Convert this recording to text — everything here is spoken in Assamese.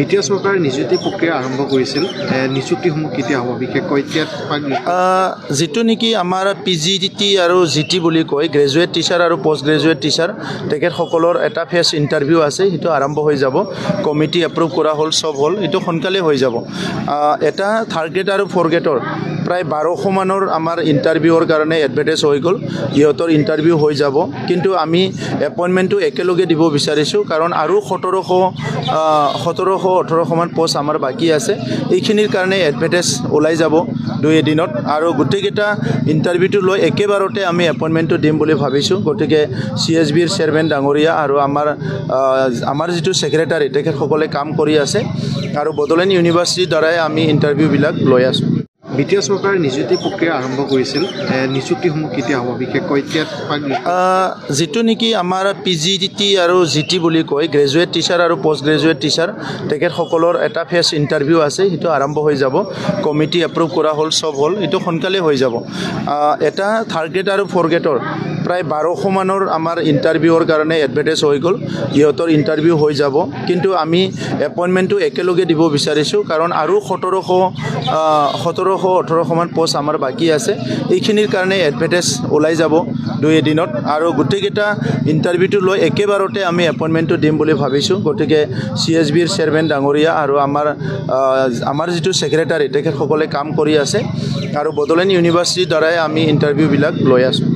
বিটিআৰ চৰকাৰে নিযুক্তি প্ৰক্ৰিয়া আৰম্ভ কৰিছিল নিযুক্তিসমূহ কেতিয়া হ'ব বিশেষকৈ এতিয়া যেটো নেকি আমাৰ পিজিটি আৰু জিটি বুলি কয় গ্ৰেজুৱেট টিচাৰ আৰু পোষ্ট গ্ৰেজুৱেট টিচাৰ তেখেতসকলৰ এটা ফেচ ইণ্টাৰভিউ আছে সেইটো আৰম্ভ হৈ যাব কমিটি এপ্ৰুভ কৰা হ'ল সব হ'ল এইটো সোনকালে হৈ যাব এটা থাৰ্ড গ্ৰেড আৰু ফ'ৰ গ্ৰেডৰ প্ৰায় 1200 মানৰ আমাৰ ইণ্টাৰভিউৰ কাৰণে এডভাৰটাইজ হৈ গ'ল ইহঁতৰ ইণ্টাৰভিউ হৈ যাব কিন্তু আমি এপইণ্টমেণ্টটো একেলগে দিব বিচাৰিছোঁ কাৰণ আৰু 1700-1800 মান পোষ্ট আমাৰ বাকী আছে এইখিনিৰ কাৰণে এডভাৰটাইজ ওলাই যাব 2 দিনত আৰু গোটেইকেইটা ইণ্টাৰভিউটো লৈ একেবাৰতে আমি এপইণ্টমেণ্টটো দিম বুলি ভাবিছোঁ গতিকে CSBৰ চেয়াৰমেন ডাঙৰীয়া আৰু আমাৰ যিটো ছেক্ৰেটাৰী তেখেতসকলে কাম কৰি আছে আৰু বড়োলেণ্ড ইউনিভাৰ্চিটিৰ দ্বাৰাই আমি ইণ্টাৰভিউবিলাক লৈ আছোঁ বিটিআৰ চৰকাৰে নিযুক্তি প্ৰক্ৰিয়া আৰম্ভ কৰিছিল নিযুক্তিসমূহ কেতিয়া হ'ব বিশেষকৈ এতিয়া যেটো নেকি আমাৰ পিজিটি আৰু জিটি বুলি কয় গ্ৰেজুৱেট টিচাৰ আৰু পোষ্ট গ্ৰেজুৱেট টিচাৰ তেখেতসকলৰ এটা ফেচ ইণ্টাৰভিউ আছে সেইটো আৰম্ভ হৈ যাব কমিটি এপ্ৰুভ কৰা হ'ল সব হ'ল এইটো সোনকালে হৈ যাব এটা থাৰ্ড গ্ৰেড আৰু ফ'ৰ গ্ৰেডৰ প্ৰায় 1200 মানৰ আমাৰ ইণ্টাৰভিউৰ কাৰণে এডভাৰটাইজ হৈ গ'ল ইহঁতৰ ইণ্টাৰভিউ হৈ যাব কিন্তু আমি এপইণ্টমেণ্টটো একেলগে দিব বিচাৰিছোঁ কাৰণ আৰু 1700-1800 মান পোষ্ট আমাৰ বাকী আছে এইখিনিৰ কাৰণে এডভাৰটাইজ ওলাই যাব 2 দিনত আৰু গোটেইকেইটা ইণ্টাৰভিউটো লৈ একেবাৰতে আমি এপইণ্টমেণ্টটো দিম বুলি ভাবিছোঁ গতিকে CSBৰ চেয়াৰমেন ডাঙৰীয়া আৰু আমাৰ যিটো ছেক্ৰেটাৰী তেখেতসকলে কাম কৰি আছে আৰু বড়োলেণ্ড ইউনিভাৰ্চিটিৰ দ্বাৰাই আমি ইণ্টাৰভিউবিলাক লৈ আছোঁ